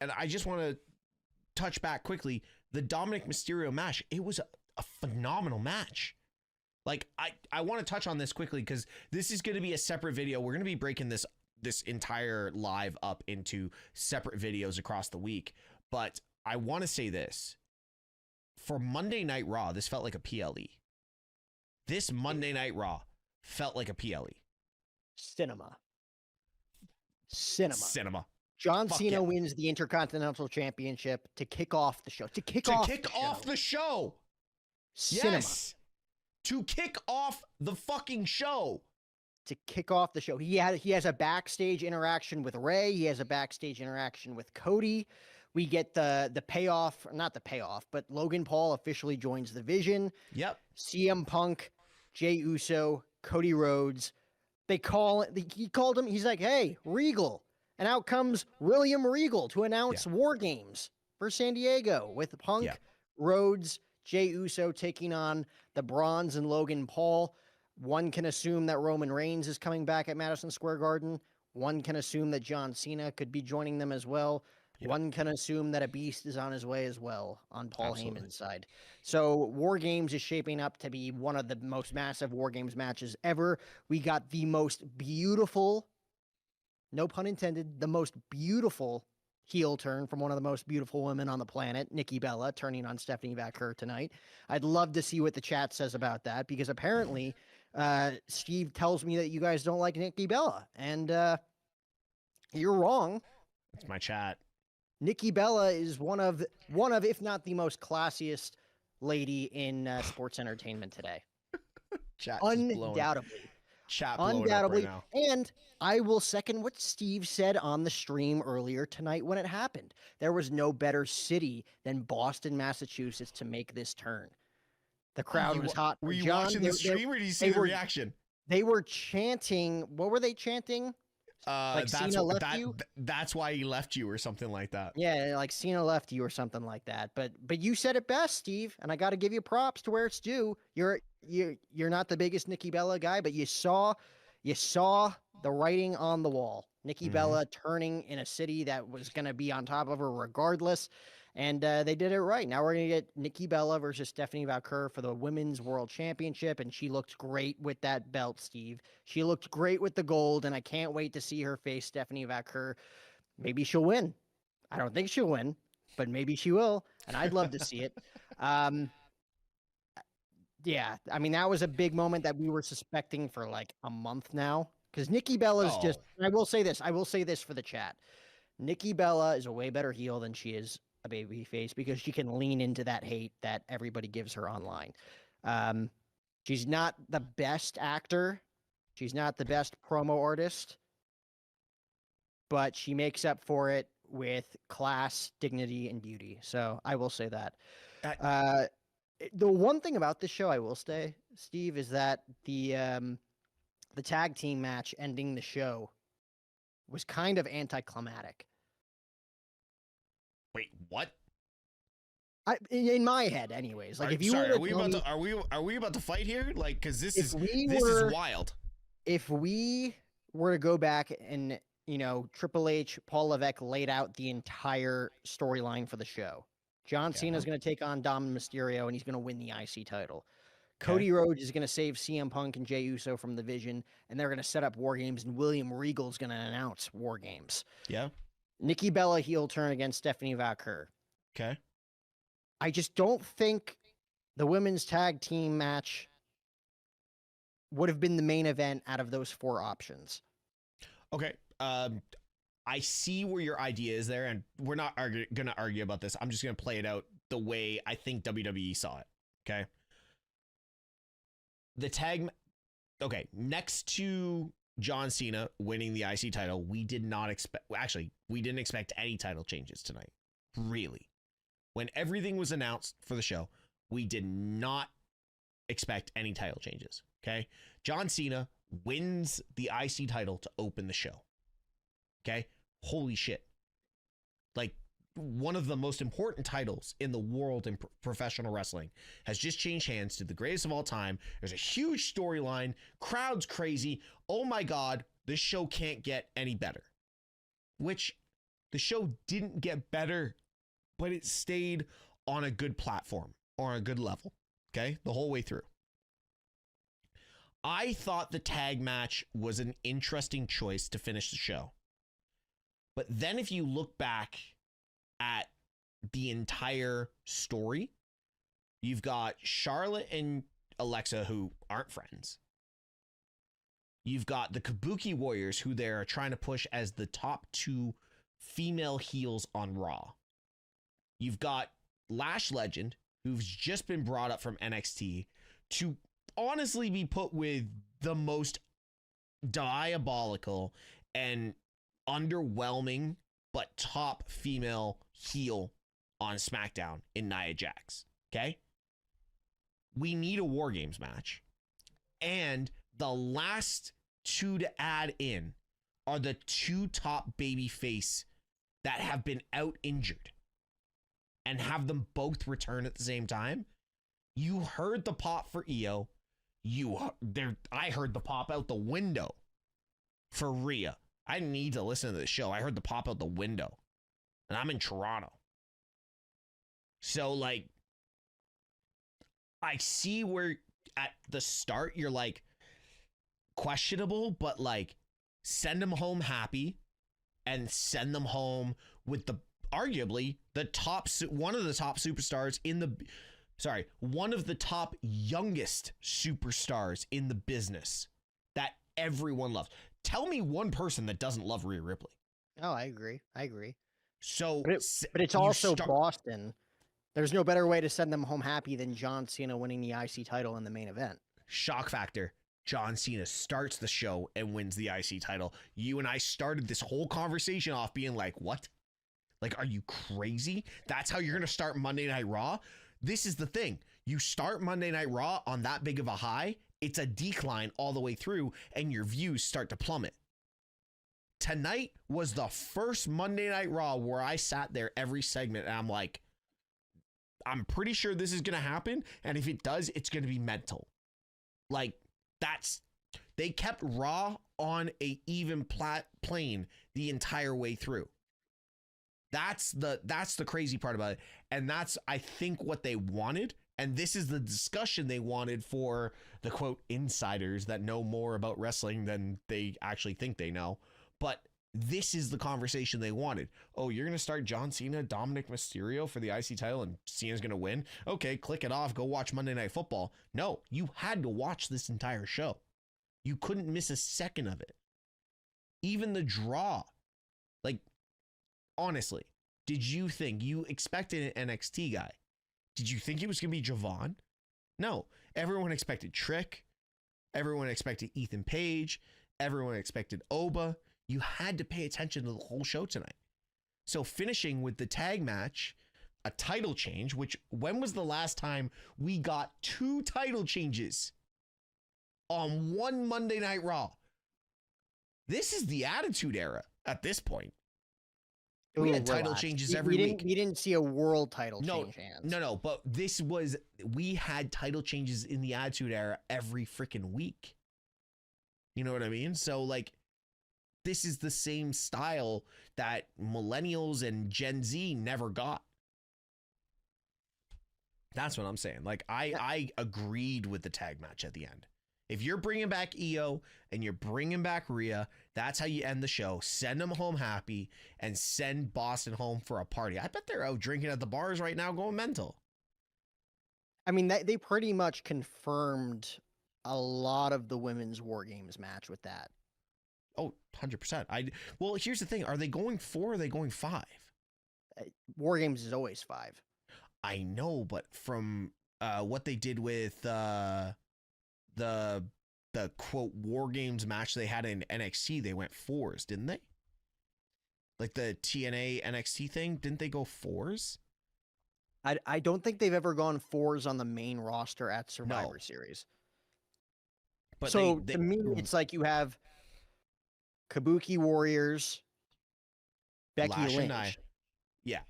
and I just want to touch back quickly. The Dominic Mysterio match, it was a phenomenal match. Like, I want to touch on this quickly because this is going to be a separate video. We're going to be breaking this entire live up into separate videos across the week. But I want to say this. For Monday Night Raw, this felt like a PLE. This Monday Night Raw felt like a PLE. Cinema. John Cena wins the Intercontinental Championship to kick off the show. To kick off the show. Cinema. Yes. To kick off the fucking show. To kick off the show. He has a backstage interaction with Ray. He has a backstage interaction with Cody. We get the payoff, not the payoff, but Logan Paul officially joins the Vision. Yep. CM Punk, Jey Uso, Cody Rhodes. He called him. He's like, hey, Regal. And out comes William Regal to announce WarGames for San Diego with Punk, Rhodes, Jey Uso taking on the Bronze and Logan Paul. One can assume that Roman Reigns is coming back at Madison Square Garden. One can assume that John Cena could be joining them as well. Yep. One can assume that a beast is on his way as well on Paul Heyman's side. So WarGames is shaping up to be one of the most massive WarGames matches ever. We got the most beautiful, no pun intended, the most beautiful heel turn from one of the most beautiful women on the planet, Nikki Bella, turning on Stephanie Vaquer tonight. I'd love to see what the chat says about that, because apparently Steve tells me that you guys don't like Nikki Bella, and you're wrong. It's my chat. Nikki Bella is one of, if not the most classiest lady in sports entertainment today. Chat undoubtedly. Chat undoubtedly. Right now. And I will second what Steve said on the stream earlier tonight when it happened. There was no better city than Boston, Massachusetts to make this turn. The crowd was hot. Were you watching the stream, or did you see the reaction? They were chanting. What were they chanting? Like Cena left you? That's why he left you, or something like that. Yeah, like Cena left you or something like that. But you said it best, Steve, and I got to give you props to where it's due. You're not the biggest Nikki Bella guy, but you saw the writing on the wall. Nikki Bella turning in a city that was going to be on top of her regardless. And they did it right. Now we're going to get Nikki Bella versus Stephanie Vaquer for the Women's World Championship. And she looked great with that belt, Steve. She looked great with the gold. And I can't wait to see her face Stephanie Vaquer. Maybe she'll win. I don't think she'll win, but maybe she will. And I'd love to see it. Yeah, I mean, that was a big moment that we were suspecting for like a month now. Because Nikki Bella's just, I will say this for the chat. Nikki Bella is a way better heel than she is a baby face, because she can lean into that hate that everybody gives her online. She's not the best actor. She's not the best promo artist, but she makes up for it with class, dignity, and beauty. So I will say that. The one thing about this show I will say, Steve, is that the tag team match ending the show was kind of anticlimactic. Wait, what? In my head, anyways. Like, are we about to fight here? Like, because this is wild. If we were to go back and, Triple H, Paul Levesque laid out the entire storyline for the show. John Cena's going to take on Dom Mysterio, and he's going to win the IC title. Cody Rhodes is going to save CM Punk and Jey Uso from the Vision, and they're going to set up WarGames, and William Regal's going to announce WarGames. Yeah. Nikki Bella heel turn against Stephanie Vaquer. Okay. I just don't think the women's tag team match would have been the main event out of those four options. Okay. I see where your idea is there, and we're not going to argue about this. I'm just going to play it out the way I think WWE saw it. Okay. Okay. Next to John Cena winning the IC title, we didn't expect any title changes tonight. Really. When everything was announced for the show, we did not expect any title changes. Okay. John Cena wins the IC title to open the show. Okay. Holy shit. Like, one of the most important titles in the world in professional wrestling has just changed hands to the greatest of all time. There's a huge storyline. Crowd's crazy. Oh my God, this show can't get any better. Which The show didn't get better, but it stayed on a good platform or a good level, okay, the whole way through. I thought the tag match was an interesting choice to finish the show. But then if you look back at the entire story, you've got Charlotte and Alexa who aren't friends. You've got the Kabuki Warriors who they're trying to push as the top 2 female heels on Raw. You've got Lash Legend, who's just been brought up from NXT to honestly be put with the most diabolical and underwhelming but top female heel on SmackDown in Nia Jax. Okay? We need a WarGames match. And the last 2 to add in are the 2 top babyface that have been out injured, and have them both return at the same time. You heard the pop for Io. I heard the pop out the window for Rhea. I didn't need to listen to the show. I heard the pop out the window, and I'm in Toronto. So, like, I see where at the start you're like questionable, but like send them home happy and send them home with the arguably the top, one of the top superstars in the, sorry, one of the top youngest superstars in the business that everyone loves. Tell me one person that doesn't love Rhea Ripley. Oh, I agree. So, but it's also Boston. There's no better way to send them home happy than John Cena winning the IC title in the main event. Shock factor. John Cena starts the show and wins the IC title. You and I started this whole conversation off being like, what? Like, are you crazy? That's how you're going to start Monday Night Raw? This is the thing. You start Monday Night Raw on that big of a high, it's a decline all the way through, and your views start to plummet. Tonight was the first Monday Night Raw where I sat there every segment and I'm like, I'm pretty sure this is going to happen. And if it does, it's going to be mental. Like, they kept Raw on a even plane the entire way through. That's the crazy part about it. And that's, I think, what they wanted. And this is the discussion they wanted for the quote insiders that know more about wrestling than they actually think they know. But this is the conversation they wanted. Oh, you're going to start John Cena, Dominic Mysterio for the IC title and Cena's going to win? Okay, click it off. Go watch Monday Night Football. No, you had to watch this entire show. You couldn't miss a second of it. Even the draw. Like, honestly, did you think you expected an NXT guy? Did you think it was going to be Javon? No. Everyone expected Trick. Everyone expected Ethan Page. Everyone expected Oba. You had to pay attention to the whole show tonight. So finishing with the tag match, a title change, which when was the last time we got 2 title changes on one Monday Night Raw? This is the Attitude Era at this point. We had title changes every week. We didn't see a world title change hands. No, but we had title changes in the Attitude Era every freaking week. You know what I mean? So, like, this is the same style that millennials and Gen Z never got. That's what I'm saying. Like, I agreed with the tag match at the end. If you're bringing back Io and you're bringing back Rhea, that's how you end the show. Send them home happy and send Boston home for a party. I bet they're out drinking at the bars right now going mental. I mean, they pretty much confirmed a lot of the women's WarGames match with that. Oh, 100%. Well, here's the thing. Are they going 4 or are they going 5? WarGames is always 5. I know, but from what they did with the quote WarGames match they had in NXT, they went 4s, didn't they? Like the TNA NXT thing, didn't they go 4s? I don't think they've ever gone 4s on the main roster at Survivor Series. But so to me, it's like you have Kabuki Warriors, Becky Lash Lynch, and yeah,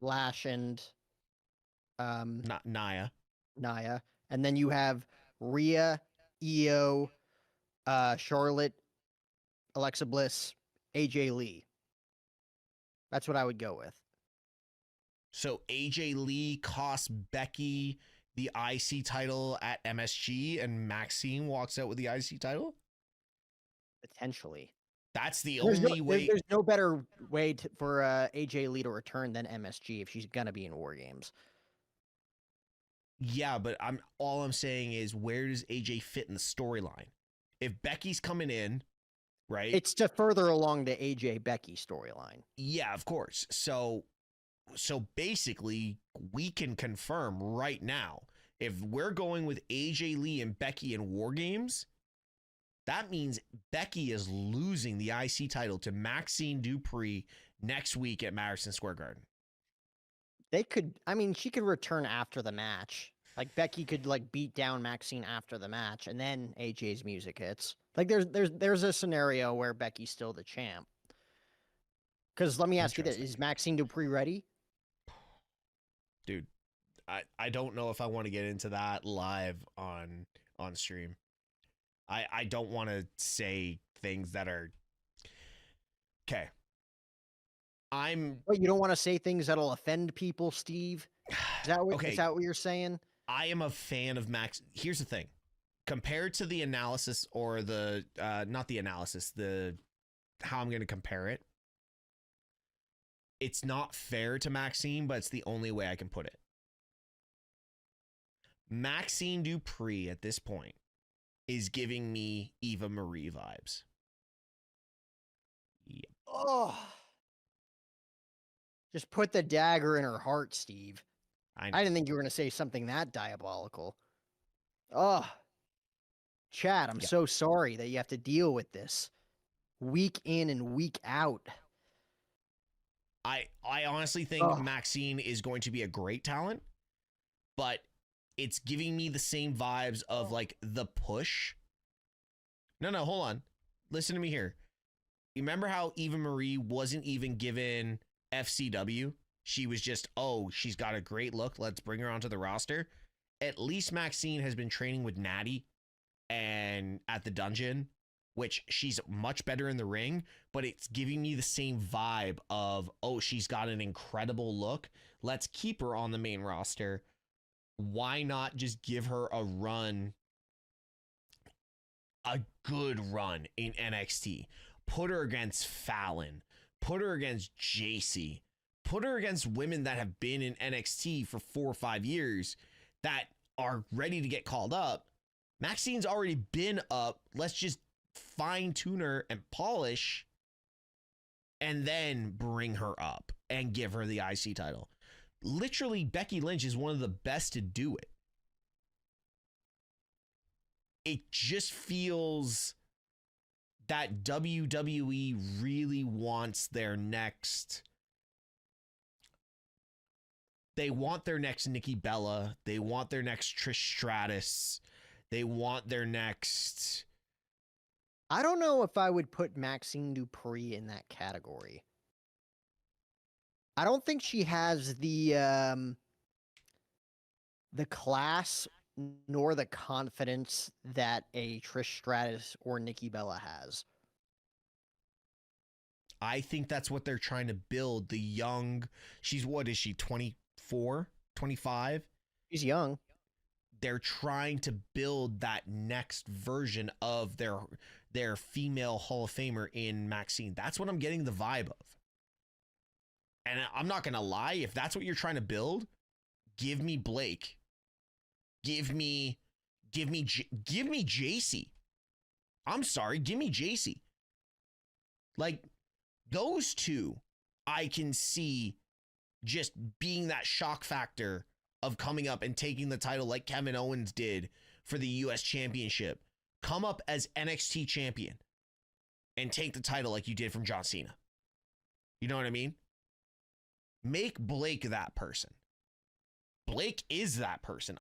Lash and not Nia, and then you have Rhea, Io, Charlotte, Alexa Bliss, AJ Lee. That's what I would go with. So AJ Lee costs Becky the IC title at MSG, and Maxine walks out with the IC title? Potentially. That's the There's only way. There's no better way for AJ Lee to return than MSG if she's gonna be in WarGames. Yeah, but all I'm saying is, where does AJ fit in the storyline? If Becky's coming in, right? It's to further along the AJ Becky storyline. Yeah, of course. So basically, we can confirm right now, if we're going with AJ Lee and Becky in WarGames, that means Becky is losing the IC title to Maxine Dupree next week at Madison Square Garden. They could, I mean, she could return after the match. Like Becky could like beat down Maxine after the match, and then AJ's music hits. Like there's a scenario where Becky's still the champ. Because let me ask you this: is Maxine Dupree ready? Dude, I don't know if I want to get into that live on stream. I don't want to say things that are okay. But you don't want to say things that'll offend people, Steve? Is that what, okay. Is that what you're saying? I am a fan of Max. Here's the thing. Compared to the analysis, or the not the analysis, the how I'm going to compare it. It's not fair to Maxine, but it's the only way I can put it. Maxine Dupree at this point is giving me Eva Marie vibes. Yep. Oh. Just put the dagger in her heart, Steve. I didn't think you were going to say something that diabolical. Oh. Chad, I'm so sorry that you have to deal with this week in and week out. I honestly think Maxine is going to be a great talent, but it's giving me the same vibes of like the push. No, hold on. Listen to me here. You remember how Eva Marie wasn't even given FCW? She was just, she's got a great look, let's bring her onto the roster. At least Maxine has been training with Natty and at the dungeon, which she's much better in the ring, but it's giving me the same vibe of, she's got an incredible look. Let's keep her on the main roster. Why not just give her a run, a good run in NXT? Put her against Fallon. Put her against JC. Put her against women that have been in NXT for 4 or 5 years that are ready to get called up. Maxine's already been up. Let's just fine tune her and polish, and then bring her up and give her the IC title. Literally, Becky Lynch is one of the best to do it. It just feels that WWE really wants their next. They want their next Nikki Bella. They want their next Trish Stratus. They want their next. I don't know if I would put Maxine Dupree in that category. I don't think she has the class nor the confidence that a Trish Stratus or Nikki Bella has. I think that's what they're trying to build. The young, what is she, 24, 25? She's young. They're trying to build that next version of their female Hall of Famer in Maxine. That's what I'm getting the vibe of. And I'm not going to lie, if that's what you're trying to build, give me Blake. Give me JC. I'm sorry, give me JC. Like, those two, I can see just being that shock factor of coming up and taking the title like Kevin Owens did for the US Championship. Come up as NXT champion and take the title like you did from John Cena. You know what I mean? Make Blake that person. Blake is that person.